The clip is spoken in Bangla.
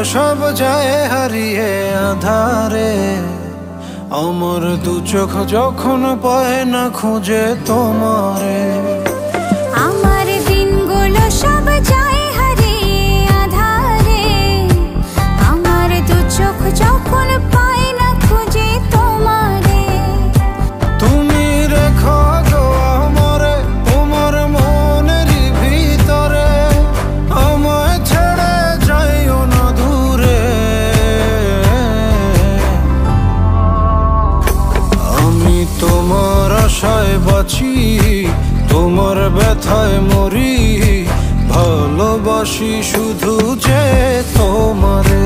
সব যায় হারিয়ে আধারে। আমার দু চোখ যখন পায় না খুঁজে তোমারে। আমার দিনগুলো সব যায় হারিয়ে আধারে। আমার দু চোখ যখন পায় না খুঁজে তোমারে। তুমি রেখো গো আমারে তোমার মনেরই ভিতরে, আমায় ছেড়ে যাইও না দূরে। আমি তোমার আশায় বাঁচি, তোমার ব্যথায় মরি, ভালোবাসি শুধু যে তোমারে।